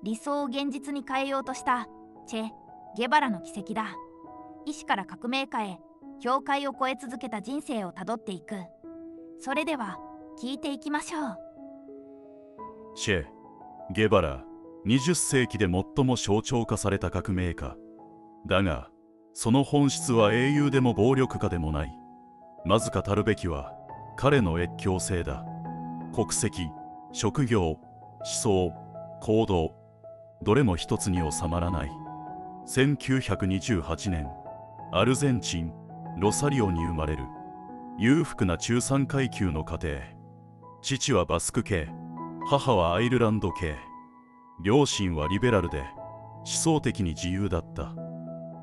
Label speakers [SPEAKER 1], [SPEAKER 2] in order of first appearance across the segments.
[SPEAKER 1] 理想を現実に変えようとしたチェ・ゲバラの軌跡だ。医師から革命家へ、境界を越え続けた人生をたどっていく。それでは聞いていきましょう。
[SPEAKER 2] チェ・ゲバラ、20世紀で最も象徴化された革命家だが、その本質は英雄でも暴力家でもない。まず語るべきは彼の越境性だ。国籍、職業、思想、行動、どれも一つに収まらない。1928年、アルゼンチン・ロサリオに生まれる。裕福な中産階級の家庭。父はバスク系、母はアイルランド系。両親はリベラルで思想的に自由だった。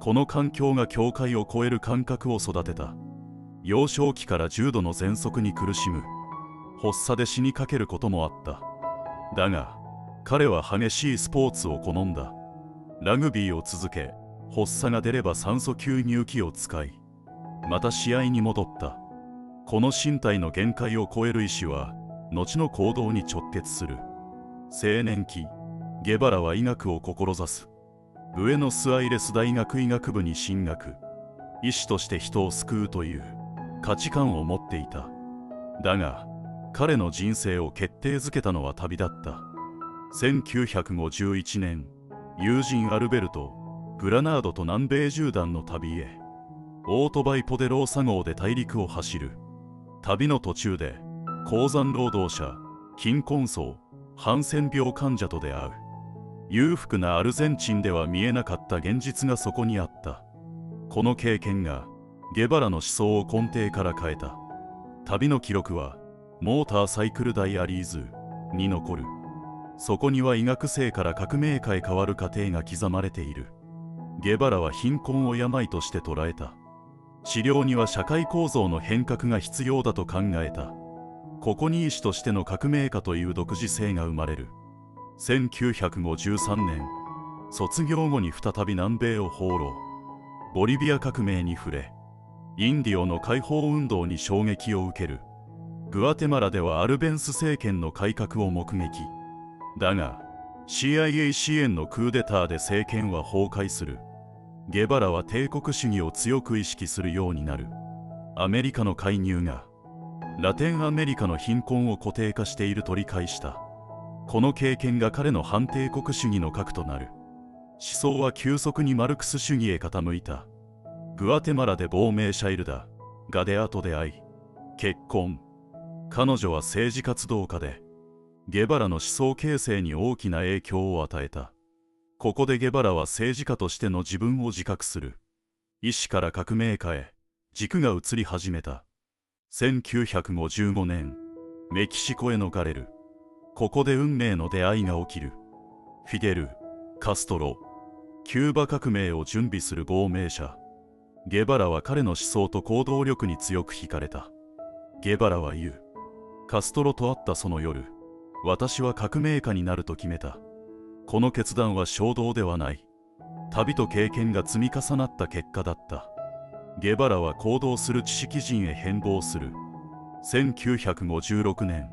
[SPEAKER 2] この環境が境界を越える感覚を育てた。幼少期から重度の喘息に苦しむ。発作で死にかけることもあった。だが彼は激しいスポーツを好んだ。ラグビーを続け、発作が出れば酸素吸入器を使い、また試合に戻った。この身体の限界を超える意志は後の行動に直結する。青年期、ゲバラは医学を志す。ブエノスアイレス大学医学部に進学。医師として人を救うという価値観を持っていた。だが彼の人生を決定づけたのは旅だった。1951年、友人アルベルト・グラナードと南米縦断の旅へ。オートバイポデローサ号で大陸を走る。旅の途中で鉱山労働者、貧困層、ハンセン病患者と出会う。裕福なアルゼンチンでは見えなかった現実がそこにあった。この経験がゲバラの思想を根底から変えた。旅の記録はモーターサイクルダイアリーズに残る。そこには医学生から革命家へ変わる過程が刻まれている。ゲバラは貧困を病として捉えた。治療には社会構造の変革が必要だと考えた。ここに医師としての革命家という独自性が生まれる。1953年、卒業後に再び南米を放浪。ボリビア革命に触れ、インディオの解放運動に衝撃を受ける。グアテマラではアルベンス政権の改革を目撃。だが CIA 支援のクーデターで政権は崩壊する。ゲバラは帝国主義を強く意識するようになる。アメリカの介入がラテンアメリカの貧困を固定化していると理解した。この経験が彼の反帝国主義の核となる。思想は急速にマルクス主義へ傾いた。グアテマラで亡命シャイルダ・ガデアと出会い、結婚。彼女は政治活動家で、ゲバラの思想形成に大きな影響を与えた。ここでゲバラは政治家としての自分を自覚する。医師から革命家へ軸が移り始めた。1955年、メキシコへ逃れる。ここで運命の出会いが起きる。フィデル・カストロ、キューバ革命を準備する亡命者。ゲバラは彼の思想と行動力に強く惹かれた。ゲバラは言う。カストロと会ったその夜、私は革命家になると決めた。この決断は衝動ではない。旅と経験が積み重なった結果だった。ゲバラは行動する知識人へ変貌する。1956年、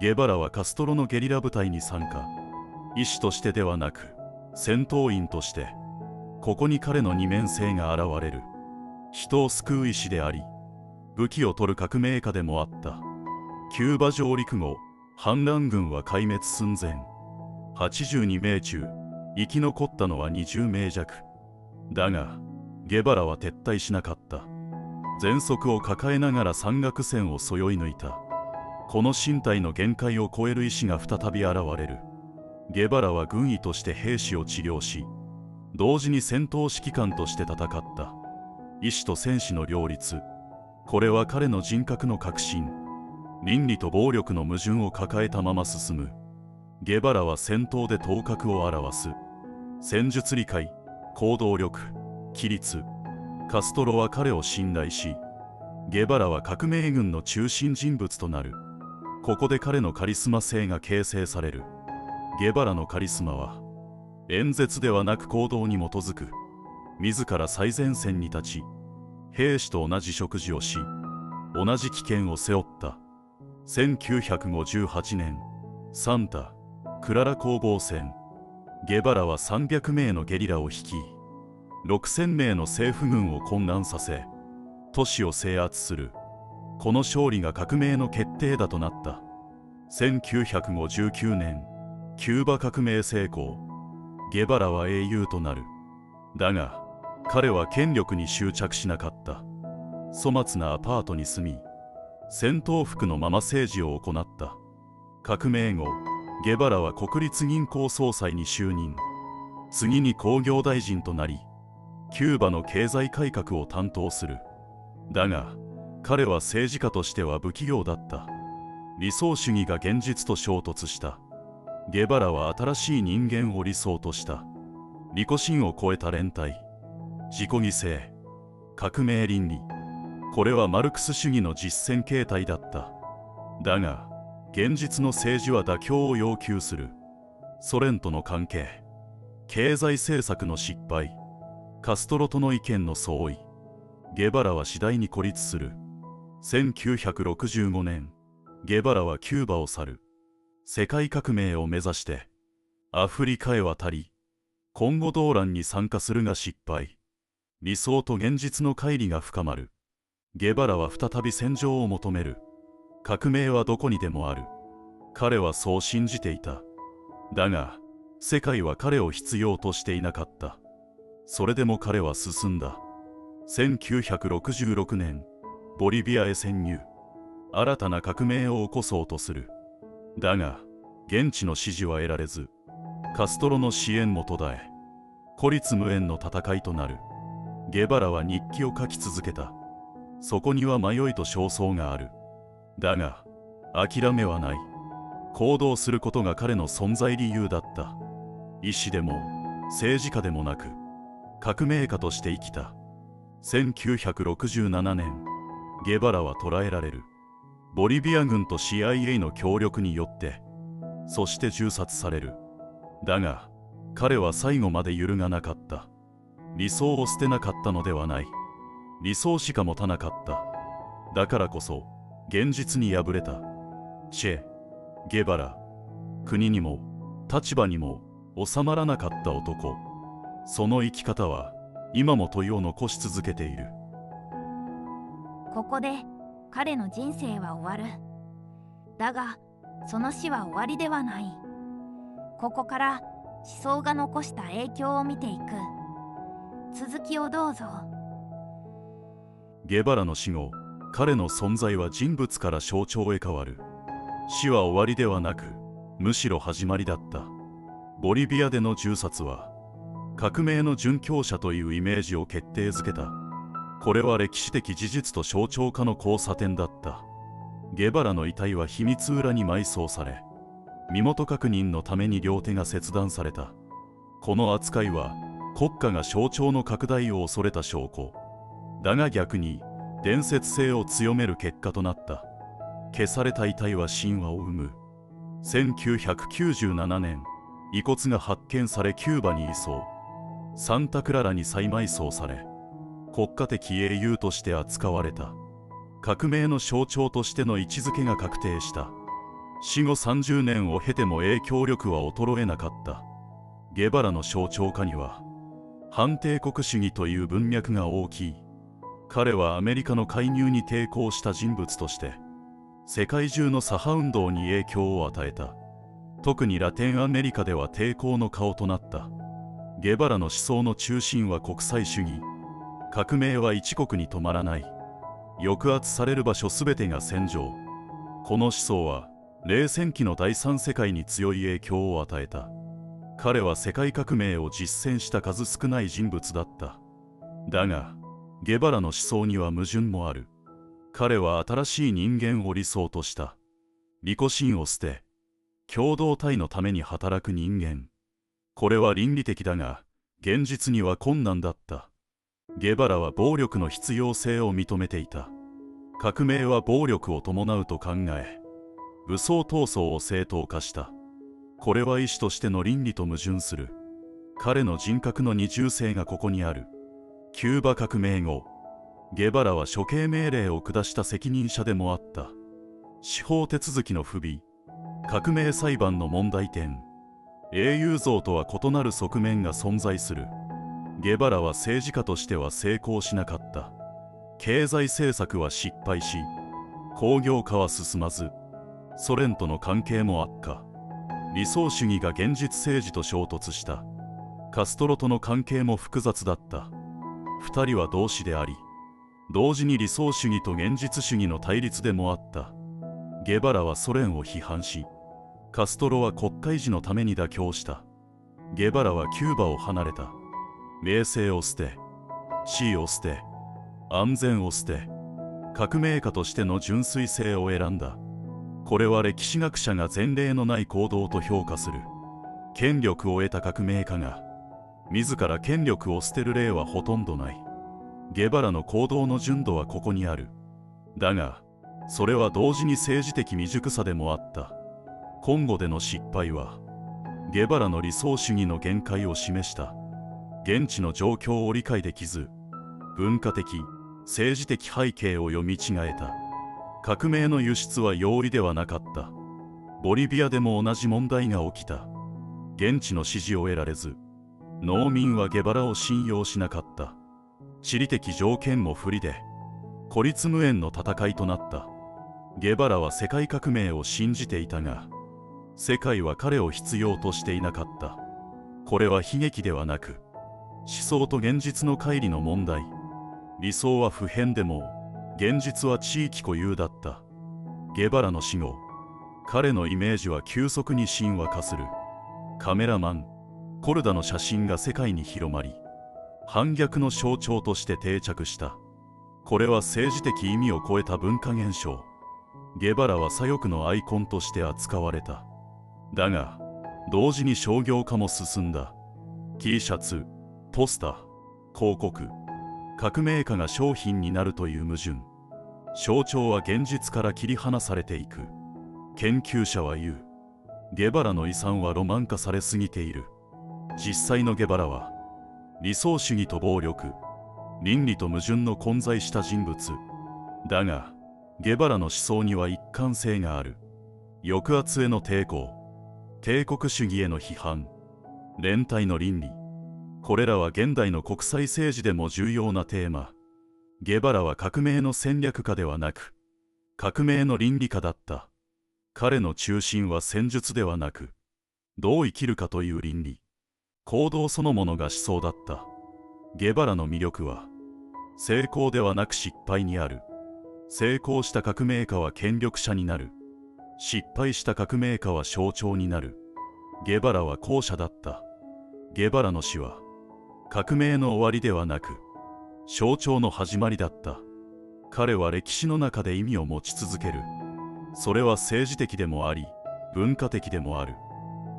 [SPEAKER 2] ゲバラはカストロのゲリラ部隊に参加。医師としてではなく、戦闘員として。ここに彼の二面性が現れる。人を救う医師であり、武器を取る革命家でもあった。キューバ上陸後、反乱軍は壊滅寸前。82名中、生き残ったのは20名弱。だが、ゲバラは撤退しなかった。喘息を抱えながら山岳線をそよい抜いた。この身体の限界を超える意志が再び現れる。ゲバラは軍医として兵士を治療し、同時に戦闘指揮官として戦った。医師と戦士の両立。これは彼の人格の革新。倫理と暴力の矛盾を抱えたまま進む。ゲバラは戦闘で頭角を現す。戦術理解、行動力、規律。カストロは彼を信頼し、ゲバラは革命軍の中心人物となる。ここで彼のカリスマ性が形成される。ゲバラのカリスマは、演説ではなく行動に基づく。自ら最前線に立ち、兵士と同じ食事をし、同じ危険を背負った。1958年、サンタ・クララ攻防戦。ゲバラは300名のゲリラを率い、6000名の政府軍を混乱させ、都市を制圧する。この勝利が革命の決定打となった。1959年、キューバ革命成功。ゲバラは英雄となる。だが、彼は権力に執着しなかった。粗末なアパートに住み、戦闘服のまま政治を行った。革命後、ゲバラは国立銀行総裁に就任。次に工業大臣となり、キューバの経済改革を担当する。だが、彼は政治家としては不器用だった。理想主義が現実と衝突した。ゲバラは新しい人間を理想とした。利己心を超えた連帯、自己犠牲、革命倫理。これはマルクス主義の実践形態だった。だが、現実の政治は妥協を要求する。ソ連との関係、経済政策の失敗、カストロとの意見の相違。ゲバラは次第に孤立する。1965年、ゲバラはキューバを去る。世界革命を目指してアフリカへ渡り、コンゴ動乱に参加するが失敗。理想と現実の乖離が深まる。ゲバラは再び戦場を求める。革命はどこにでもある。彼はそう信じていた。だが、世界は彼を必要としていなかった。それでも彼は進んだ。1966年、ボリビアへ潜入。新たな革命を起こそうとする。だが、現地の支持は得られず、カストロの支援も途絶え、孤立無援の戦いとなる。ゲバラは日記を書き続けた。そこには迷いと焦燥がある。だが、諦めはない。行動することが彼の存在理由だった。医師でも政治家でもなく、革命家として生きた。1967年、ゲバラは捕らえられる。ボリビア軍と CIA の協力によって、そして銃殺される。だが、彼は最後まで揺るがなかった。理想を捨てなかったのではない。理想しか持たなかった。だからこそ、現実に敗れた。チェ・ゲバラ。国にも、立場にも、収まらなかった男。その生き方は、今も問いを残し続けている。
[SPEAKER 1] ここで彼の人生は終わる。だがその死は終わりではない。ここから思想が残した影響を見ていく。続きをどうぞ。
[SPEAKER 2] ゲバラの死後、彼の存在は人物から象徴へ変わる。死は終わりではなく、むしろ始まりだった。ボリビアでの銃殺は革命の殉教者というイメージを決定づけた。これは歴史的事実と象徴化の交差点だった。ゲバラの遺体は秘密裏に埋葬され、身元確認のために両手が切断された。この扱いは国家が象徴の拡大を恐れた証拠。だが逆に伝説性を強める結果となった。消された遺体は神話を生む。1997年、遺骨が発見されキューバに移送。サンタクララに再埋葬され、国家的英雄として扱われた。革命の象徴としての位置づけが確定した。死後30年を経ても影響力は衰えなかった。ゲバラの象徴化には反帝国主義という文脈が大きい。彼はアメリカの介入に抵抗した人物として世界中の左派運動に影響を与えた。特にラテンアメリカでは抵抗の顔となった。ゲバラの思想の中心は国際主義。革命は一国に止まらない。抑圧される場所すべてが戦場。この思想は冷戦期の第三世界に強い影響を与えた。彼は世界革命を実践した数少ない人物だった。だが、ゲバラの思想には矛盾もある。彼は新しい人間を理想とした。利己心を捨て、共同体のために働く人間。これは倫理的だが、現実には困難だった。ゲバラは暴力の必要性を認めていた。革命は暴力を伴うと考え、武装闘争を正当化した。これは意志としての倫理と矛盾する。彼の人格の二重性がここにある。キューバ革命後、ゲバラは処刑命令を下した責任者でもあった。司法手続きの不備、革命裁判の問題点、英雄像とは異なる側面が存在する。ゲバラは政治家としては成功しなかった。経済政策は失敗し、工業化は進まず、ソ連との関係も悪化。理想主義が現実政治と衝突した。カストロとの関係も複雑だった。二人は同志であり、同時に理想主義と現実主義の対立でもあった。ゲバラはソ連を批判し、カストロは国家維持のために妥協した。ゲバラはキューバを離れた。名声を捨て、地位を捨て、安全を捨て、革命家としての純粋性を選んだ。これは歴史学者が前例のない行動と評価する。権力を得た革命家が自ら権力を捨てる例はほとんどない。ゲバラの行動の純度はここにある。だがそれは同時に政治的未熟さでもあった。コンゴでの失敗はゲバラの理想主義の限界を示した。現地の状況を理解できず、文化的、政治的背景を読み違えた。革命の輸出は容易ではなかった。ボリビアでも同じ問題が起きた。現地の支持を得られず、農民はゲバラを信用しなかった。地理的条件も不利で、孤立無縁の戦いとなった。ゲバラは世界革命を信じていたが、世界は彼を必要としていなかった。これは悲劇ではなく、思想と現実の乖離の問題。理想は不変でも、現実は地域固有だった。ゲバラの死後、彼のイメージは急速に神話化する。カメラマン、コルダの写真が世界に広まり、反逆の象徴として定着した。これは政治的意味を超えた文化現象。ゲバラは左翼のアイコンとして扱われた。だが、同時に商業化も進んだ。Tシャツ、ポスター、広告、革命家が商品になるという矛盾。象徴は現実から切り離されていく。研究者は言う。ゲバラの遺産はロマン化されすぎている。実際のゲバラは、理想主義と暴力、倫理と矛盾の混在した人物。だが、ゲバラの思想には一貫性がある。抑圧への抵抗、帝国主義への批判、連帯の倫理。これらは現代の国際政治でも重要なテーマ。ゲバラは革命の戦略家ではなく、革命の倫理家だった。彼の中心は戦術ではなく、どう生きるかという倫理、行動そのものが思想だった。ゲバラの魅力は、成功ではなく失敗にある。成功した革命家は権力者になる。失敗した革命家は象徴になる。ゲバラは後者だった。ゲバラの死は、革命の終わりではなく、象徴の始まりだった。彼は歴史の中で意味を持ち続ける。それは政治的でもあり、文化的でもある。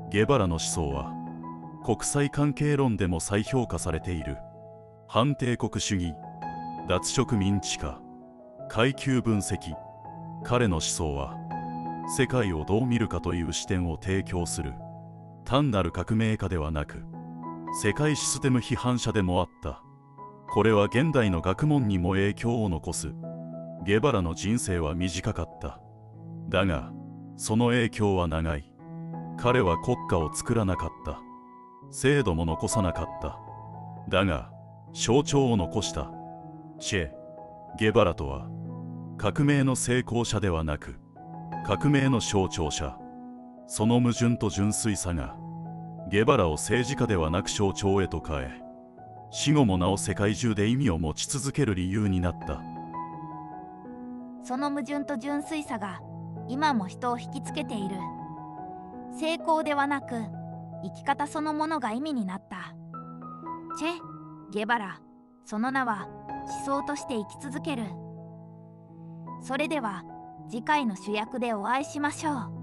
[SPEAKER 2] ゲバラの思想は、国際関係論でも再評価されている。反帝国主義、脱植民地化、階級分析。彼の思想は、世界をどう見るかという視点を提供する。単なる革命家ではなく、世界システム批判者でもあった。これは現代の学問にも影響を残す。ゲバラの人生は短かった。だが、その影響は長い。彼は国家を作らなかった。制度も残さなかった。だが、象徴を残した。チェ・ゲバラとは、革命の成功者ではなく、革命の象徴者。その矛盾と純粋さが、ゲバラを政治家ではなく象徴へと変え、死後もなお世界中で意味を持ち続ける理由になった。
[SPEAKER 1] その矛盾と純粋さが今も人を引きつけている。成功ではなく生き方そのものが意味になった。チェ・ゲバラ、その名は思想として生き続ける。それでは次回の主役でお会いしましょう。